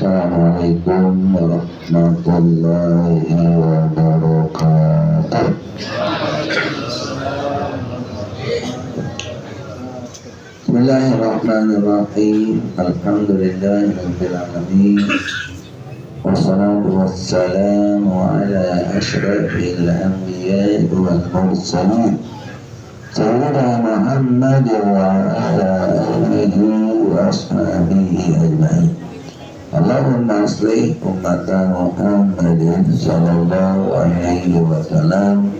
Assalamualaikum warahmatullahi wabarakatuh. Bismillahirrahmanirrahim. Alhamdulillahirabbil alamin. Wassalatu wassalamu ala asyrafil anbiya'i wal mursalin. Sayyidina Muhammad wa ala alihi wa ashabihi ajma'in. Allahumma aslih ummata Muhammadin sallallahu alaihi wasallam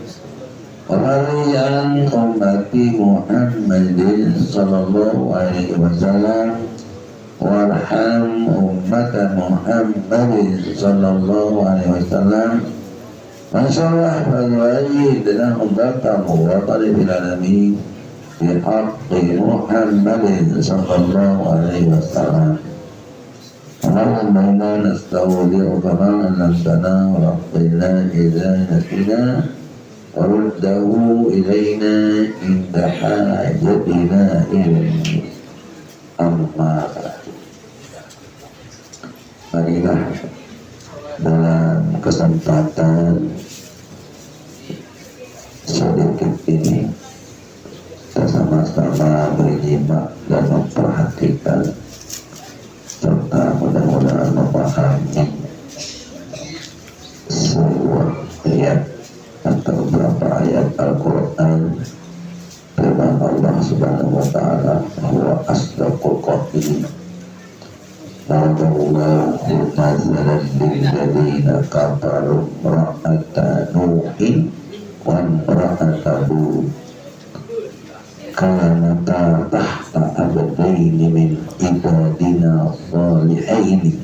wa bari'an ummati Muhammadin sallallahu alaihi wasallam warham ummata Muhammadin sallallahu alaihi wasallam wa syarah wajidna ummatahu wa talibil alamin bihaqqi Muhammadin sallallahu alaihi wasallam. Allahumma inna nasta'udi'uka ma 'allamtana wa aqbilna idza nasina wa ruddahu ilayna inda hajatina ilayhi. Amma ba'du. Marilah dalam kesempatan sedikit ini kita sama-sama menyimak dan memperhatikan serta mudah-mudahan memahami sebuah ayat atau beberapa ayat Al-Quran firman Allah Subhanahu wa ta'ala huwa asdaqul qailin Allahu nazalan lilladzina kafaru ra'ata nuhin wa ra'atahu kanata tahta abdaini min ibadina salihaini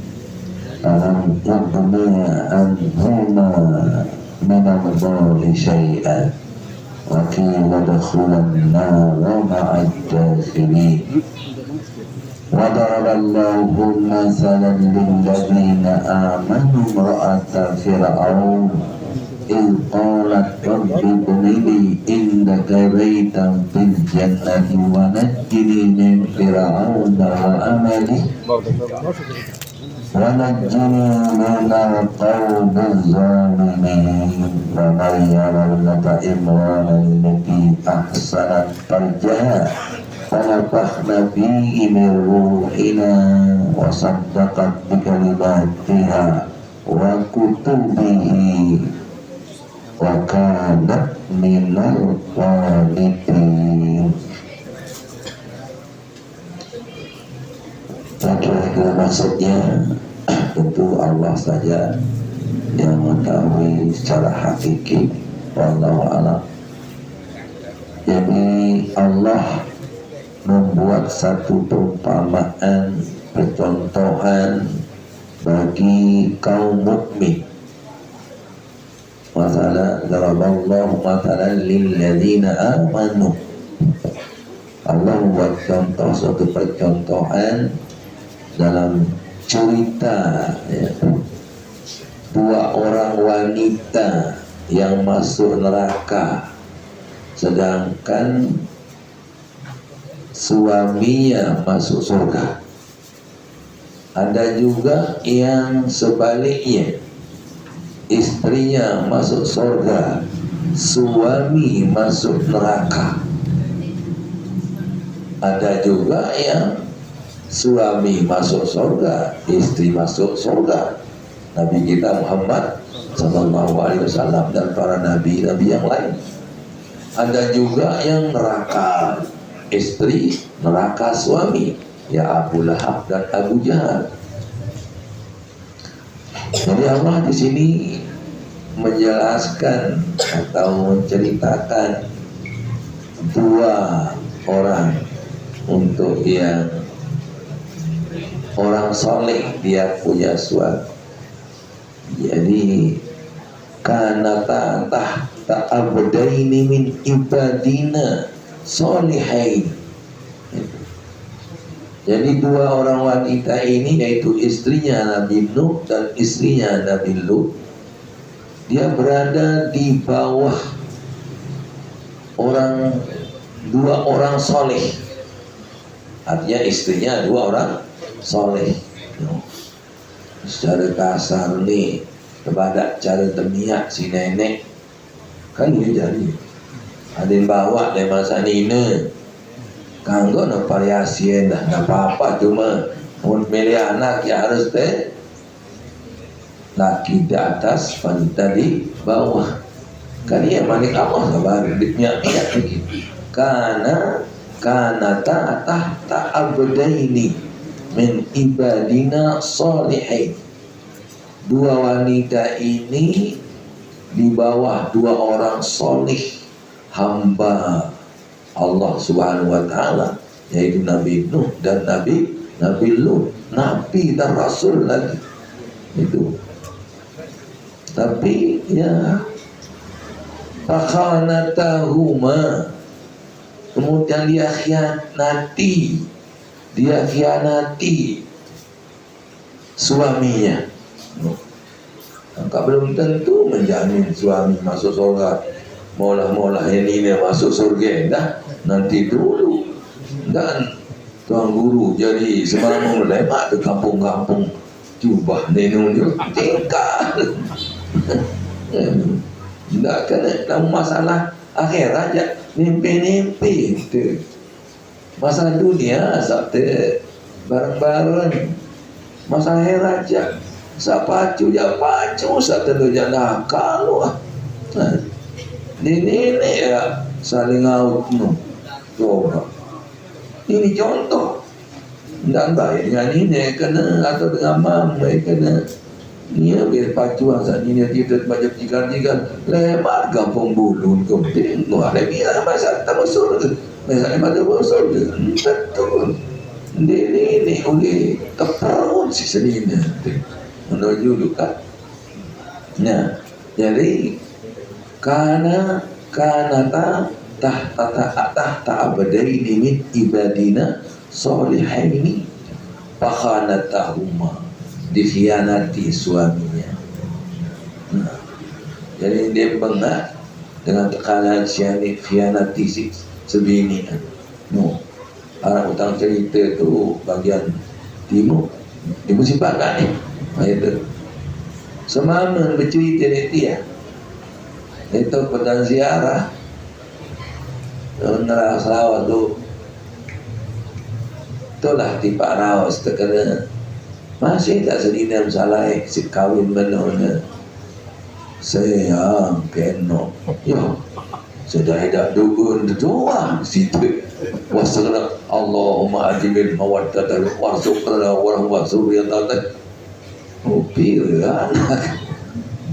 alam tughniya anhuma min Allahi syai'an wa qila dakhulan nara ma'ad dakhilin wa daraballahu masalan lilladzina amanu imra'ata fir'aun إذ قالت رب ابن لي عندك بيتا في الجنة ونجني من فرعون وعمله ونجني من القوم الظالمين ومريم ابنة عمران التي أحسنت فرجها فنفخنا فيه من روحنا وصدقت بكلماتها وكتبه wa kanat minal qanitin. Kira-kira maksudnya tentu Allah saja yang mengetahui secara hakiki, wallahu a'lam. Jadi Allah membuat satu perumpamaan, percontohan bagi kaum mukmin. Masalah daraballahu masalan lilladzina amanu. Allah membuat contoh, suatu percontohan dalam cerita ya, dua orang wanita yang masuk neraka sedangkan suaminya masuk surga. Ada juga yang sebaliknya, istrinya masuk surga, suami masuk neraka. Ada juga yang suami masuk surga, istri masuk surga. Nabi kita Muhammad sallallahu alaihi wasallam dan para nabi-nabi yang lain. Ada juga yang neraka istri, neraka suami, ya Abu Lahab dan Abu Jahal. Jadi Allah di sini menjelaskan atau menceritakan dua orang untuk yang orang soleh dia punya suami. Jadi kanata tahta abdaini min ibadina solihain. Jadi dua orang wanita ini, yaitu istrinya Nabi Nuh dan istrinya Nabi Lut, dia berada di bawah dua orang soleh. Artinya istrinya dua orang soleh. secara kasar ni kepada cara temiak si nenek kan dia jadi ada yang bawa dari masa Nina kanggo no variasi dah nak apa-apa cuma mun milih anak ya harus teh laki di atas wanita di bawah kan iya mani kamu sabar minyak begitu karena tahta abdaini min ibadina salihin. Dua wanita ini di bawah dua orang solih hamba Allah Subhanahu wa taala, yaitu Nabi Nuh dan Nabi Lut, nabi dan rasul lagi. Itu. Tapi ya fakhanatahuma, kemudian dia khianati suaminya. Maka belum tentu menjamin suami masuk surga. Molah ini masuk surga dah nanti dulu. Dan tuan guru jadi semalam lemak di kampung-kampung jubah nenun dia tingkah. Tidak kena dalam masalah akhirat aja mimpi itu. Masalah dunia sakte bareng-bareng. Masalah akhirat aja sapacu ya pacu sakte lu jangan nakal ah. Ini ya saling out no. Coba. Ini contoh. Dan baik dengan ini kena atau dengan mama kena. Dia biar pacuan saat ini dia macam jikan lebar kampung bulun kemudian ada biar masa tak masuk masa ada masuk betul ini oleh keperluan si senina menuju luka. Nah jadi karena tahta abadaini min ibadina solihaini fakhanatahuma, dikhianati suaminya. Nah, jadi dia bengak dengan tekanan khianati si sebini. No, orang utang cerita tu bagian timur di musim pakai ni. Itu semaman bercerita dia. Itu petang ziarah nerah Sarawak tu. Itulah tipa rawas terkena masih tak sedina salah si kawin menona sayang kena ya sudah ada dukun doang situ wasana Allahumma ajibin mawaddatan warzuqna wa zurriyatan upil anak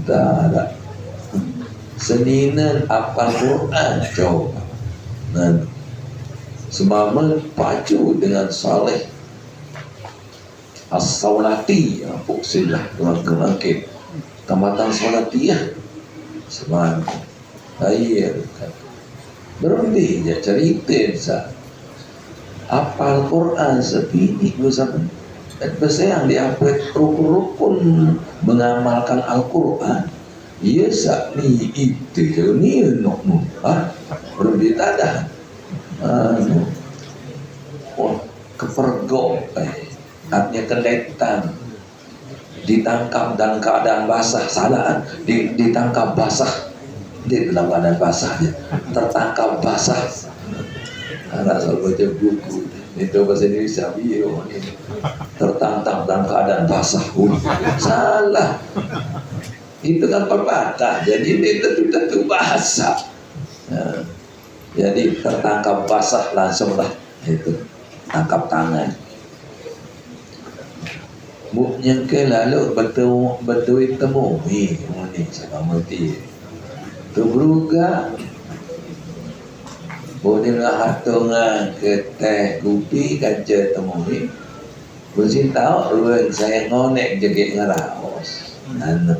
tak ada seninan apal Quran coba dan semaman pacu dengan saleh as-sawlati ya fuksillah kelangkin tamatan salatiyah semangat air berhenti ya cerita sa apal Quran sepini bersama yang diapit rukun mengamalkan Al-Quran ia sakni itu ni nok berhenti tada kepergok artinya keletang ditangkap dalam keadaan basah salah ditangkap basah di dalam keadaan basahnya tertangkap basah anak selalu baca buku itu bahasa Indonesia bio tertangkap dalam keadaan basah salah itu kan pepatah jadi itu tentu basah nah, jadi tertangkap basah langsunglah itu tangkap tangan buknya ke lalu betul temui ini sama mati tu beruga boleh hatungan ke teh kopi kaca temui bersih tahu ruang saya ngonek jegek ngaraos anu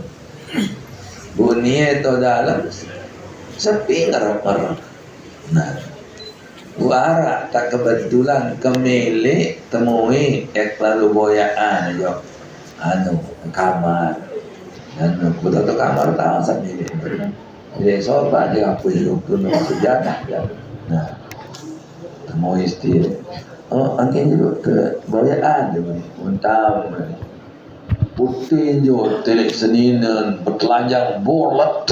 bunyi itu dalam sepi ngarap nah Wara tak kebetulan kemilik temui lalu boyaan jo anu kamar anu betul kamar tahu sendiri jadi sobat dia apa itu kuno sejadah ya nah temui istri oh angin dulu ke boyaan dia untau putih jo telek seninan bertelanjang bolet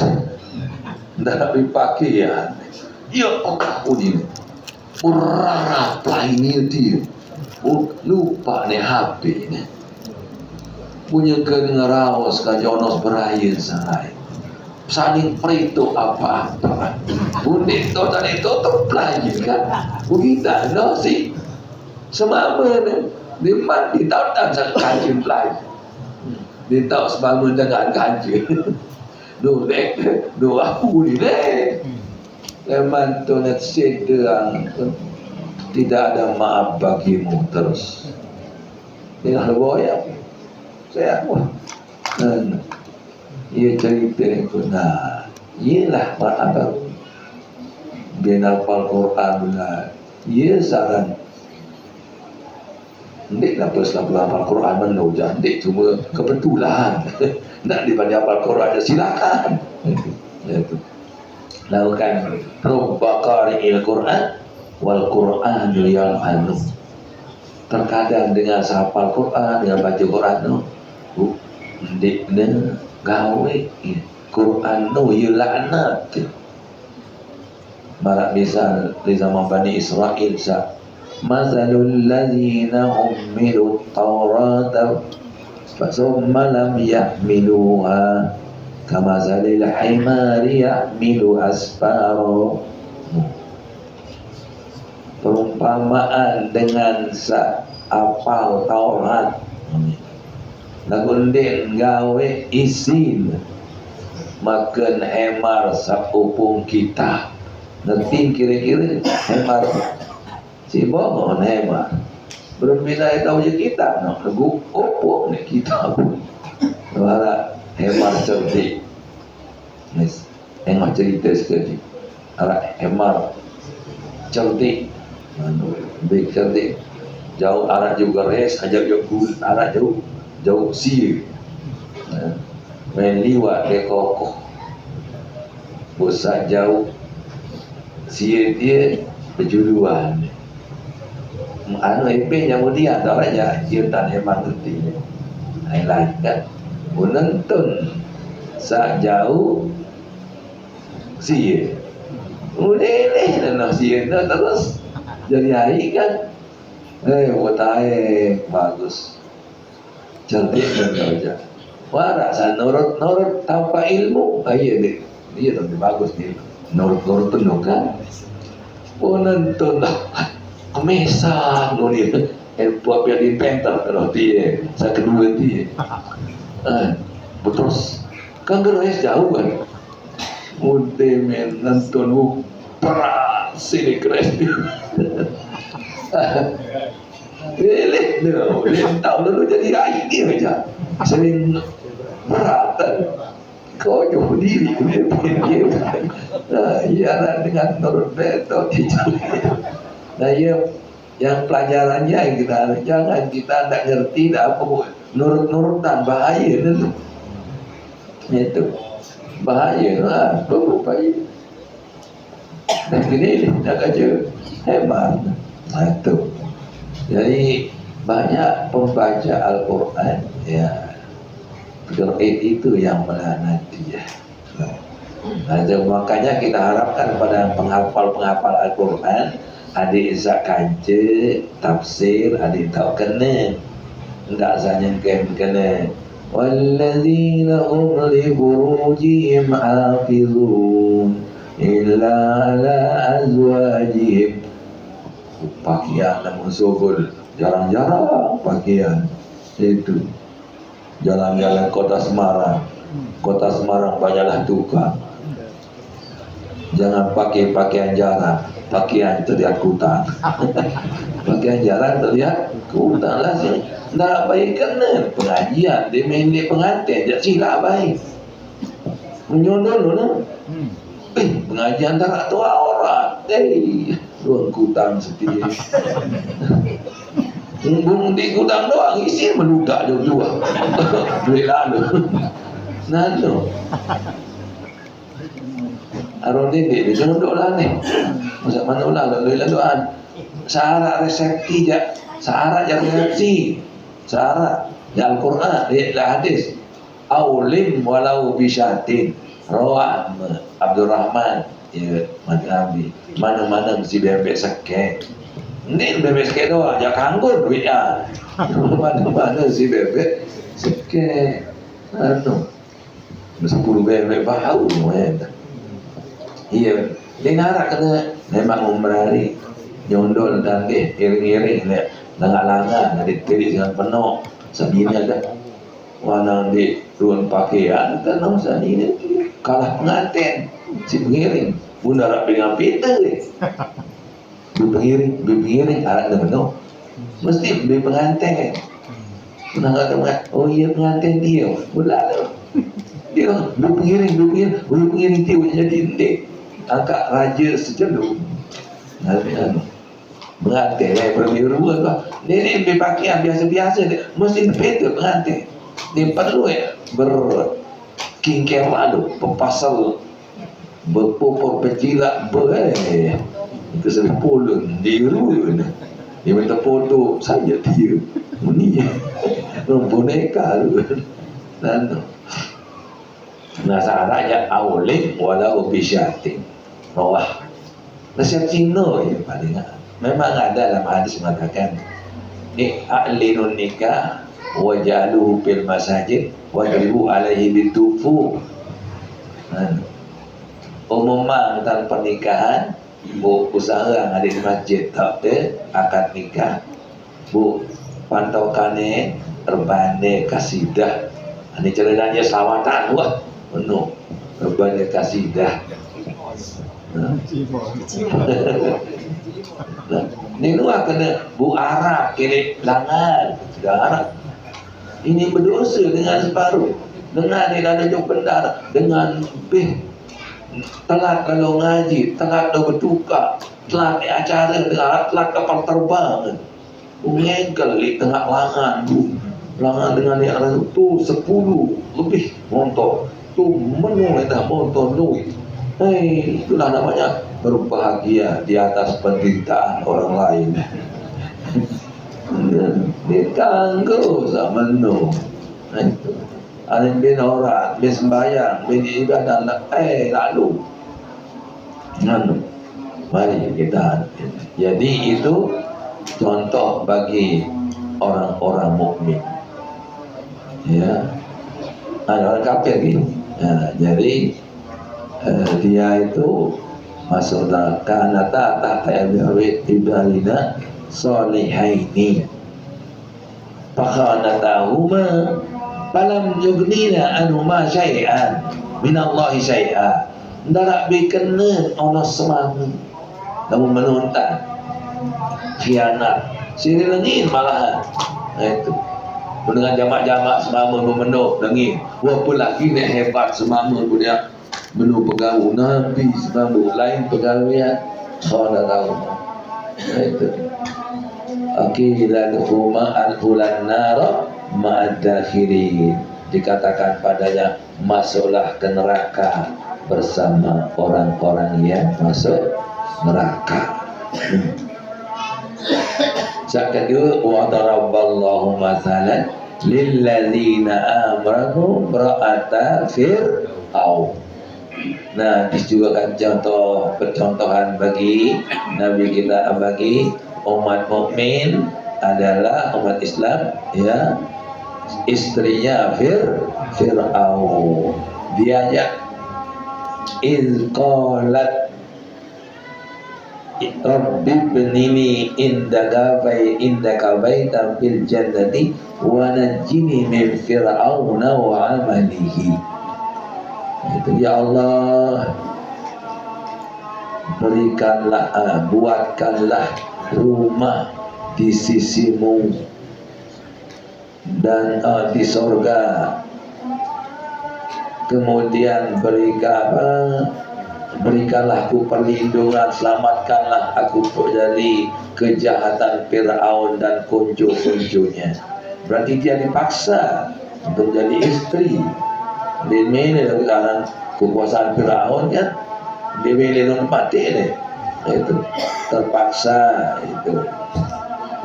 dah dipakai ya. Ya aku ni urara ini dia. Lupa ni HP ni. Punya ngerawas ka jonos beraya sarai. Saling perito apa-apa. Bundit tu tadi tu terpelajin kan. Begitu no si. Semama ni. Dia mati tahu tak kancing pelajin. Dia tahu semama dengan kancing. Dua aku ni deh. Memang tu nak sedang tidak ada maaf bagimu terus. Dia boya. Saya ia cerita itu. Nah, ialah apa? Binapal Quran lah. Ia saran. Ndik lah pasal hafal Quran menolong jandik cuma kebetulan. Nak dipandai hafal Quran silakan. Itu. Lakukan rubba qari'il Quran wal Quran yal'anu. Terkadang dengan hafal Quran, dengan baca Quran tu, ndikna gawe Quran tu ia laknat. Marak misal di zaman Bani Israel sa mazalul ladzina ummilu tawrata fasumma lam yahmiluha kamazalil himari yahmilu asfaro. Perumpamaan dengan apal Taurat lagunden gawe isin makan hemar sapupung kita nanti kira-kira hemar si bongon hemar berbeda tahu je kita nak lagu opung ni kita pun wala hemar cerdik yes hemar cerita sekali ala hemar cerdik baik cerdik jauh arah juga res ajak jauh arah jauh sir main liwat dia kokoh pusat jauh sir dia berjuluan anu ipin yang mulia tak aja dia tak memang ngerti lain kan menonton saat jauh sir boleh nak sir nak terus jadi hari kan buat bagus cantik dan aja waras nurut tanpa ilmu dia lebih bagus dia nurut penuh kan penonton Mesa ni buat biar di pentar kalau dia saya kedua dia betul kan gerais jauh kan udah men nonton para sini keren dia dia tahu lalu jadi air dia aja sering beratan kau jauh diri dia ialah dengan nurut betul nah ya yang pelajarannya yang kita jangan kita tak ngerti tak apa nurut-nurutan bahaya itu itu bahaya lah berupaya dan gini nak aja hebat itu jadi banyak pembaca Al-Quran ya Qur'an itu yang melaknati ya. Nah, makanya kita harapkan pada penghafal Al-Quran adik izak kancik tafsir adik tahu kena enggak saja kena walladzina hum li furujihim hafizun illa ala azwajihim pakaian namun sogol jarang-jarang pakaian itu jalan-jalan kota Semarang banyaklah tukang jangan pakai pakaian jarang pakaian terlihat kutan pakaian jarang terlihat kutan lah sih nak baik kena pengajian dia main dia pengantin tak silap baik menyondol lah pengajian tak tahu orang luang kutan setia Bung di gudang doang isi meludak dua duit lalu nano Arun ini dia duduk lah ni masa mana ulang lalu syarat resepsi je syarat yang resepsi syarat Al-Quran, di hadis, aulim walau bisyatin, rawah Abdul Rahman, ya, Nabi, mana-mana mesti bebek sekek. Ini bebek sekek doang, ya kanggur duitnya. Mana-mana si bebek sekek. Sepuluh bebek bau, ya. Iya, dia narak kena memang umrari nyondol dan iring-iring ni langgar-langgar nanti tirik dengan penuh sendiri ada warna di ruang pakaian kan sendiri kalah pengantin si pengiring bunda nak pegang pintar ni pengiring arak dengan penuh mesti beli pengantin pernah kata oh iya pengantin dia pula dia beli pengiring dia jadi indik angkat raja sejelur pengantin berbiru tu ni berpakaian biasa-biasa dia mesti berbeza pengantin dia perlu berkingkir lalu berpasal berpopor pecilak itu sebab polon diru dia minta foto saja dia ni boneka tu dan nasaranya aulik walau bisyatin rawah nasihat Cina ya paling memang ada dalam hadis mengatakan ni a'linun nikah wajaluhu fil masajid wadribu alaihi bitufu umumnya tentang pernikahan bu usaha yang ada di masjid tak akad nikah bu pantaukannya terbanding kasidah ini ceritanya selawatan wah penuh terbanding kasidah. Ni luar kena bu Arab kiri langan sudah Arab ini berdosa dengan separuh dengan ni ada jauh pendar dengan telat kalau ngaji telat dah bertukar telat di acara telat kapal terbang ngegel di tengah langan dengan yang ada tu 10 lebih motor tu menung dah motor duit. Itulah namanya berbahagia di atas penderitaan orang lain. Ditangguh zaman nu. Itu. Ada bin orang, bin sembahyang, bin ibadah, lalu. Mari kita. Jadi itu contoh bagi orang-orang mukmin. Ya, ada orang kafir gini. Jadi dia itu masuk neraka nata tahta ibadina solihaini fakhanatahuma falam yughnina anhuma syai'an minallahi syai'a ndarak bikenen ono semang namun menuntan khianat sirilengin malahan itu dengan jamak-jamak semama memenuh dengin walaupun lagi nak hebat semama punya menu pegawai Nabi sebab lain pegawaian khala tahu itu akilan huma al-hulan nar ma'ad-dakhirin dikatakan padanya masuklah ke neraka bersama orang-orang yang masuk neraka. Kedua wa daraballahu mathalan lilladzina amanu ra'ata fir'aun. Nah, ini juga kan contoh percontohan bagi Nabi kita bagi umat mukmin adalah umat Islam ya istrinya Fir'aun diajak iz qalat rabbi ibnini indaka baitan fil jannati wa najjini min fir'auna wa amalihi. Itu ya Allah berikanlah buatkanlah rumah di sisimu dan di surga kemudian berikanlah aku perlindungan selamatkanlah aku dari kejahatan Fir'aun dan kuncu-kuncunya. Berarti dia dipaksa untuk jadi istri. Di mana sekarang kekuasaan Fir'aun kan di mana mati ni itu terpaksa itu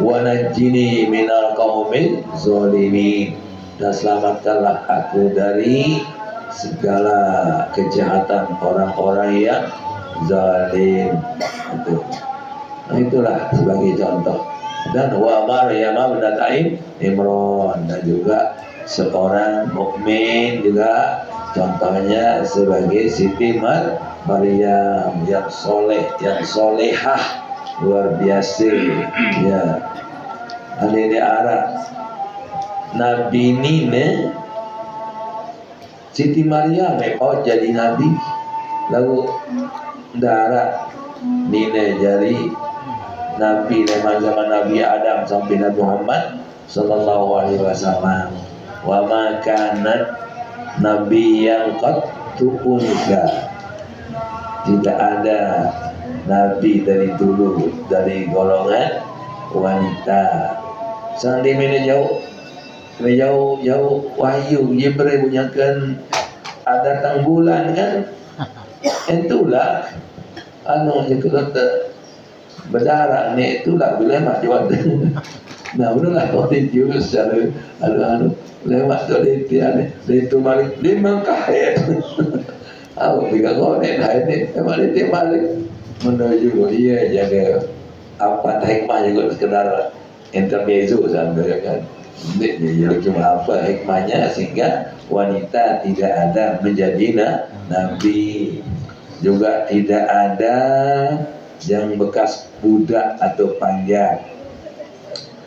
wa najjini minal qaumil zalimin dan selamatkanlah aku dari segala kejahatan orang-orang yang zalim. Itu. Nah, itulah sebagai contoh. Dan wa Maryam ibnat Imran, dan juga seorang mukmin juga contohnya sebagai Siti Maryam yang soleh, yang solehah, luar biasa. Ya, ada arah Nabi ini Siti Maryam oh jadi Nabi, lalu darah nina jadi Nabi dari zaman Nabi Adam sampai Nabi Muhammad sallallahu alaihi wasallam. Wa ma kanat nabi yang qattu unsa. Tidak ada nabi dari dulu dari golongan wanita. Sandi mina jauh wahyu Jibril bunyakan ada tang bulan kan. Itulah anu kalau berdarah ni itulah lemak jual. Nah, benar lah orang itu secara anu lemak tu dia itu balik 5 kali. Aku tiga konek dah ini memang dia balik menuju iya jaga apa hikmah juga sekedar intermezzo sampai kan. Dia cuma apa hikmahnya sehingga wanita tidak ada menjadi nabi, juga tidak ada yang bekas budak atau panjang.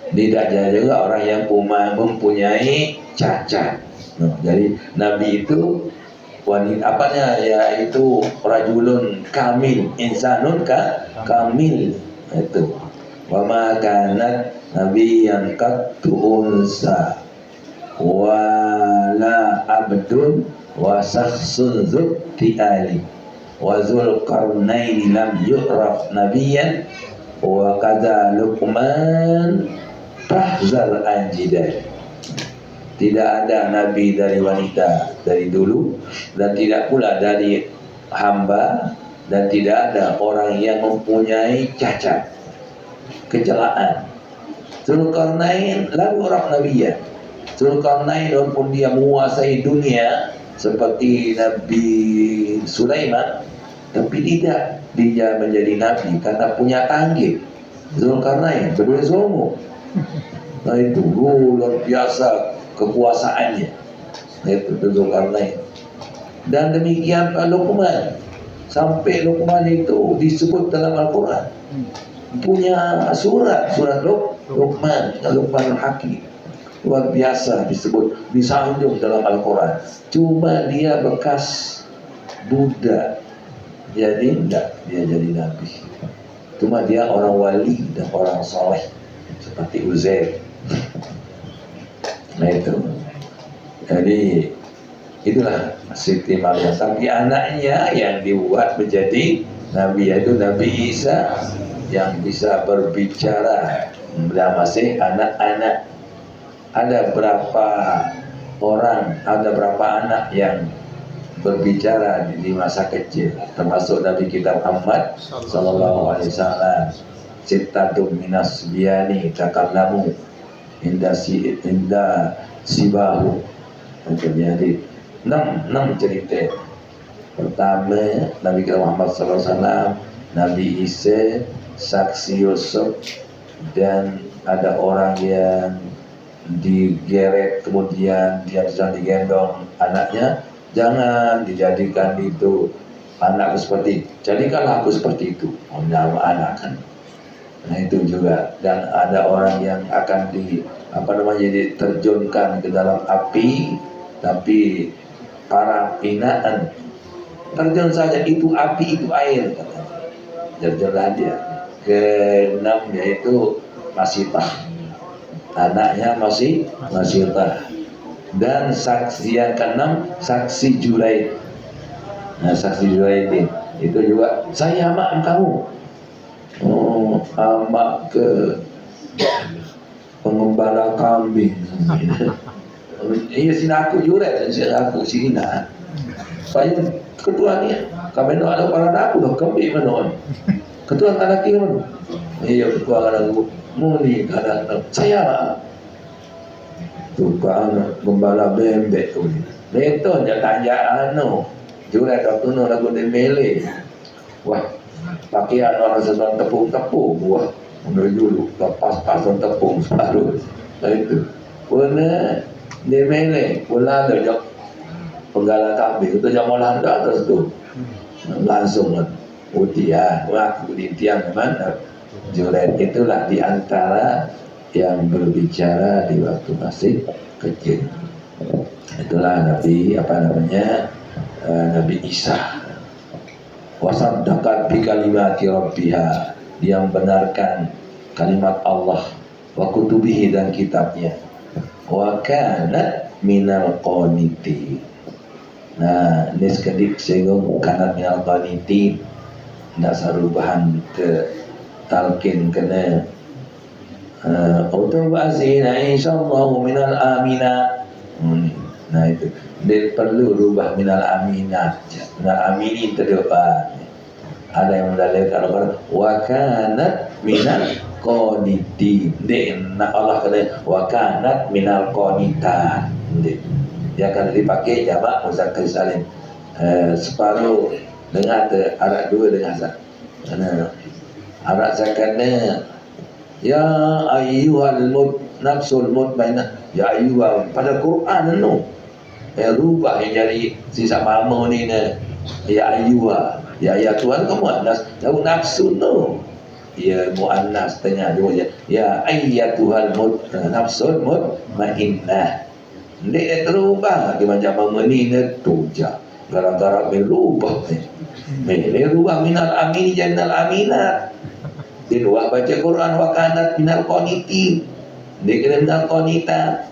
Tidak ada juga orang yang mempunyai cacat. Nah, jadi Nabi itu wanita apanya, yaitu rajulun kamil, insanun kamil. Itu wa ma kanat Nabi yang qattu unsa wala abdun wa sakhsun dzukti ali wa Dzulqarnain lam yu'raf nabiyan wa kadza Luqman tahzar anjidai. Tidak ada nabi dari wanita dari dulu, dan tidak pula dari hamba, dan tidak ada orang yang mempunyai cacat kecelaan. Dzulqarnain lam yu'raf nabiyan. Dzulqarnain walaupun dia menguasai dunia seperti Nabi Sulaiman, tapi tidak dia menjadi nabi karena punya tanggih. Dzulqarnain berdua somo. Nah itu luar biasa kekuasaannya. Itu Dzulqarnain. Dan demikian Luqman. Sampai Luqman itu disebut dalam Al-Quran. Punya surat Luqman Hakim. Luar biasa disebut, disanjung dalam Al-Quran. Cuma dia bekas budak, jadi tidak dia jadi nabi. Cuma dia orang wali dan orang soleh seperti Uzair. Nah itu. Jadi itulah Siti Maryam. Tapi anaknya yang dibuat menjadi nabi, yaitu Nabi Isa yang bisa berbicara. Dan masih anak-anak. Ada berapa orang, ada berapa anak yang berbicara di masa kecil, termasuk Nabi kita Muhammad sallallahu alaihi wasallam. Sittatum minas biyani takallamu inda sibahu. Jadi 6 cerita. Pertama Nabi kita Muhammad sallallahu alaihi wasallam, Nabi Isa, saksi Yusuf, dan ada orang yang digeret kemudian dia sedang digendong anaknya. Jangan dijadikan itu anakku seperti, jadikanlah aku seperti itu. Nama anak kan. Nah itu juga. Dan ada orang yang akan diterjunkan ke dalam api, tapi para hinaan terjun saja, itu api itu air katanya. Terjunlah dia. Ke-6 yaitu Masitah, anaknya Masitah. Dan saksi yang ke-6 saksi Juraid. Nah saksi Juraid itu juga, saya amak kamu. Oh, amak ke pengembala kambing. Iya sini aku Juraid, aku Sina. Saya ketua ni, kami nak ada para aku dah kambing mana? Ketua anak kita mana? Iya ketua anak aku. Muni kadang saya lah. tukang gembala bembek tu. Betul je tanya jurat waktu nu lagu di mele. Wah, pakaian orang sedang tepung-tepung. Wah, menurut dulu lepas-pasan tepung separuh. Itu. Puna di mele, pula ada je penggalan kambing. Itu yang malah ada atas tu. Langsung utian, waktu di tiang mana. Jurat itulah di antara yang berbicara di waktu masih kecil. Itulah Nabi Nabi Isa. Wasaddaqat bi kalimati rabbiha, dia membenarkan kalimat Allah, wa kutubihi, dan kitabnya. Wa kanat minal qanitin. Nah, ini sekedik singgung kanat minal qanitin. Nak sarubahan ke talqin kena utubasina insyaallah minal amina. Nah itu dia perlu rubah minal aminat. Minal aminin terdepan. Ada yang mendalilkan kalau wa kanat minal qanitin. Dia nak Allah kata wa kanat minal qanitat. Dia akan dipakai jamak muzakkar salim. Separuh dengan arak dua dengan satu. Arak zakatnya ya ayyuhal nafsul mutmainah, ya ayyuhal, pada Quran tu rubah yang jadi sisa mama ni ya ayyuhal, ya Tuhan kamu muannas, tahu nafsu tu ya muannas tengah dia ya ayyatuhal nafsul mutmainnah. Dia terubah di macam mama ni tu je gara-gara berubah ni rubah minal amin janal aminat. Di luar baca Quran wa kanat minal qanitin. Dia kena minal qanitat.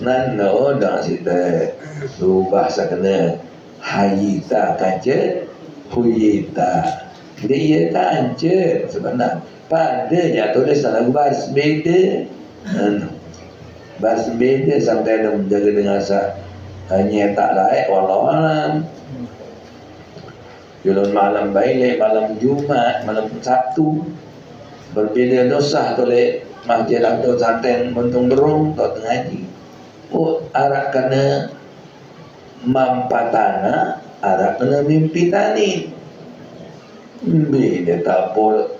Nano dah kita rubah sakana hayita kaca huyita. Dia kaca sebenarnya. Pada jatuh dia salah baris beda. Baris beda sampai dia menjaga dengan nyetak laik wallahualam. Jualan malam baik, malam Jumat, malam Sabtu berbeza dosa oleh masjid atau santen bentung berung atau ngaji. Arak kena mampatana, arak kena mimpi tani. Dia tak boleh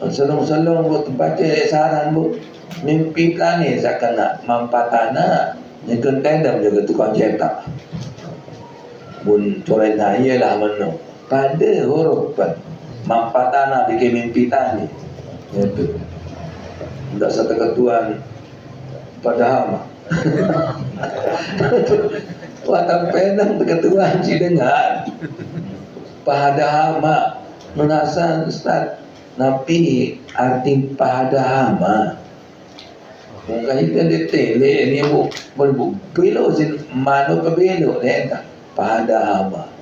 selong-selong buat baca saran bu mimpi tani sakana mampatana yang kentendam juga tukang cetak. Bun coren naya lah mana. Pada huruf mampatana bikin mimpi tani itu tidak satu ketuan pada hama watang penang ketuan si dengar pada hama menasan Ustaz napi arti pada hama mungkin itu detail ini belok sin manu ke belok dah pada hama.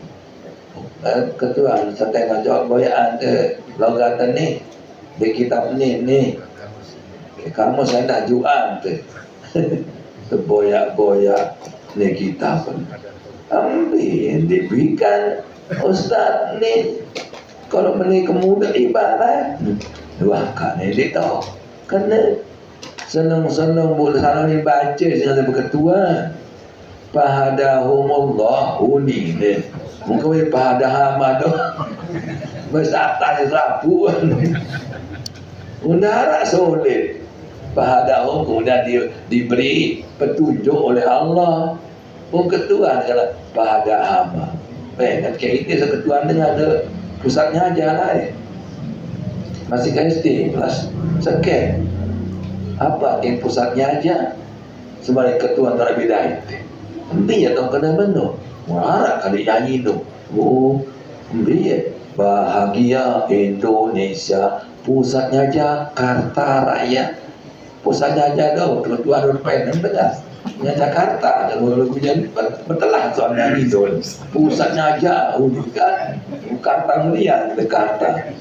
Ketua saya nak jawab boyaan logatan ni di kitab ni kamu saya nak jual boyak ni kitab ambil diberikan Ustaz ni kalau beli kemudian ibarat dua kali dia tahu kena senang-senang boleh salah ni baca dengan berketua pahadahumullah uni ni mungkin pada hama tu bersatan rapuan undarak solid pahadahum kemudian diberi petunjuk oleh Allah pun ketuan kalau pada hama kan kita seketuan dengan ada pusatnya aja lah masih KST kelas sekian apa yang pusatnya aja sebagai ketua antara bidai dia tahu kena benar marah kali nyanyi tu. Dia bahagia Indonesia, pusatnya Jakarta Raya. Pusatnya tu tuan-tuan pengen dengar. Jakarta ada lagu jadi betelah soal nyanyi tu. Pusatnya juga Jakarta Mulia Jakarta.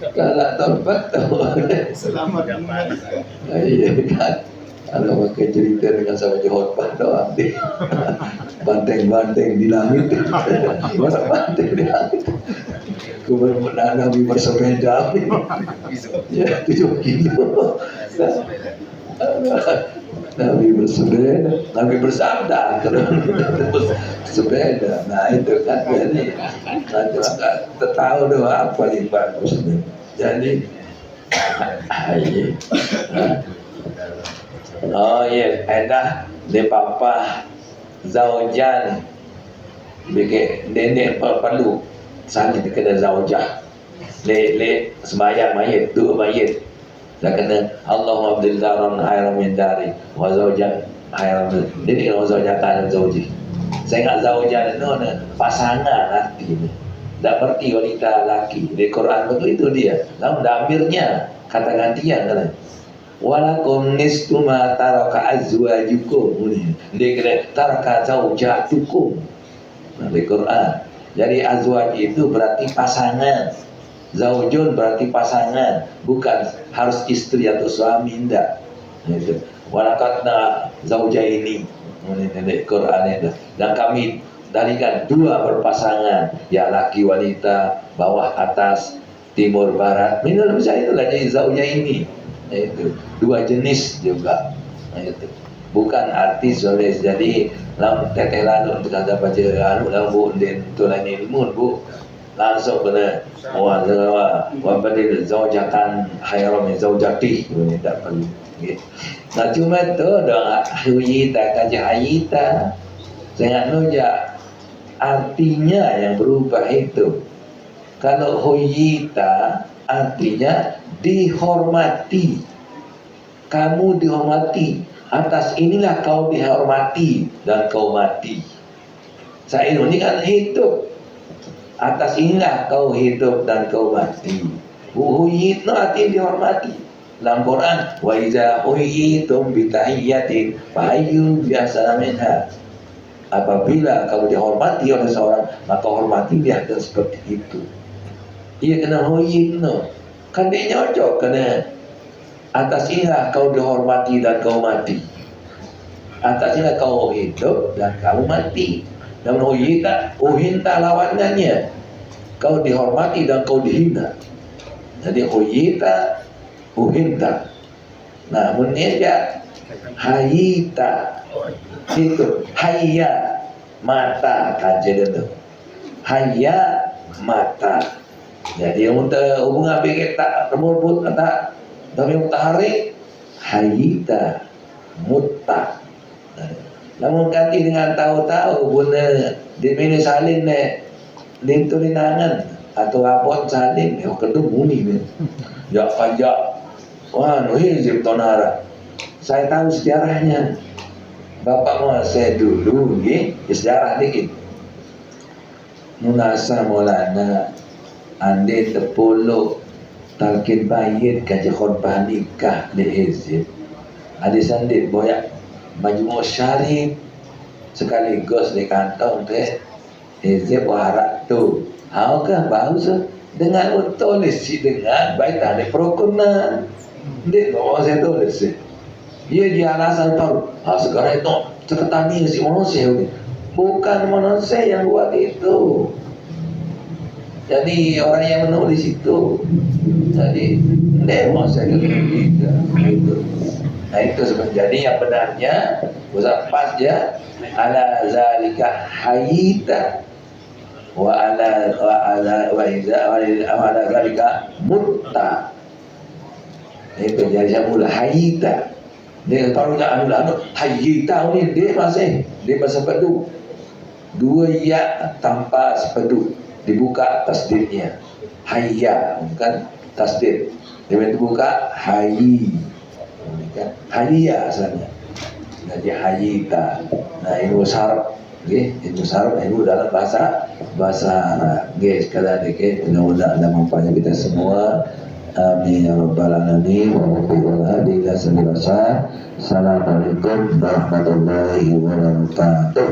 Kalau tempat selamat iya kan kalau pakai cerita dengan sama Johor doang deh banteng-banteng di langit masak banteng di langit Kemudian Nabi bersepeda, ya 7 kilo. Nabi bersepeda, Nabi bersabda, bersepeda. Nah itu kan jadi, nggak tahu doa apa yang bagus. Jadi, oh iya, edah de papa zaujan, bikin nenek perlu saling kena zaujah, le sembahyang mayit, dua mayit. Dah kena Allahumma abdil daran khairan min dari wa zawjan khairan min. Jadi kalau zaujatan zauji. Saya ingat zaujan itu pasangan artinya. Tak berarti wanita laki. Di Quran betul itu dia. Namun damirnya kata gantian kan. Walakum nisfu ma taraka azwajukum. Dia kata taraka zaujatukum. Nah, di Quran. Jadi azwaj itu berarti pasangan. Zaujun berarti pasangan, bukan harus istri atau suami, tidak. Gitu. Walakatna zaujaini, ini Quran itu. Dan kami darikan dua berpasangan, ya laki wanita, bawah atas, timur barat. Minum saya itulah jadi zaujaini. Itu dua jenis juga. Itu bukan artis oleh jadi lam teteh lalu untuk ada baca lalu lambu dan tulan ilmu bu. Langsung kena wabadil zaujatan khairan min zaujati, ini tak perlu. Nah cuma tu doa huyita kajahayita, jangan nuja artinya yang berubah itu. Kalau huyita artinya dihormati, kamu dihormati, atas inilah kau dihormati dan kau mati. Saya ini kan hidup. Atas inilah kau hidup dan kau mati. Huyitno artinya dihormati. Dalam Quran, wa iza huyitum bitahiyyatin fahayyu biasa minha. Apabila kamu dihormati oleh seorang, maka hormati dia dan seperti itu. Ia kena huyitno. Kan dia nyocok kena. Atas inilah kau dihormati dan kau mati. Atas inilah kau hidup dan kamu mati. Dan uhinta lawanannya, kau dihormati dan kau dihina. Jadi uyita uhinta. Nah munnya hayita itu hayya mata kajian itu hayya mata. Jadi yang untuk hubungan bikin tak terbut tak demi mutahari hayita mutta. Namun ganti dengan tahu-tahu guna dimini salin ne lintulinangan atau apot salin yo ketemu ni ya pajak wah hizib tonara. Saya tahu sejarahnya. Bapak mau saya dulu nggih sejarah dikit. Munasa Maulana ande tepolo talkin bayit kaje khutbah nikah di hizib. Adi sandit boyak Majmu' Syarif sekaligus di kantong teh hizib warak tu. Haukah bagus dengan tulis dengan baik tadi prokunan. Dia mau saya tulis. Dia di alasan tahu. Sekarang itu ceketani si manusia bukan manusia yang buat itu. Jadi orang yang menulis itu. Jadi dia mau saya itu. Nah itu sebenarnya yang benarnya usah pas ya ala zalika hayita wa ala zalika mutta. Itu jadi semula hayita. Dia taruhnya anu hayita ini dia masih pedu. Dua ya tanpa sepedu dibuka tasdidnya. Hayya bukan tasdid. Dia dibuka hayyi. Hayya asalnya. Jadi hayita. Nah ilmu sarf, ilmu sarf, ilmu dalam bahasa Arab. Sekadar dikit, mudah-mudahan ada manfaatnya kita semua. Amin ya rabbal alamin. Assalamualaikum warahmatullahi wabarakatuh.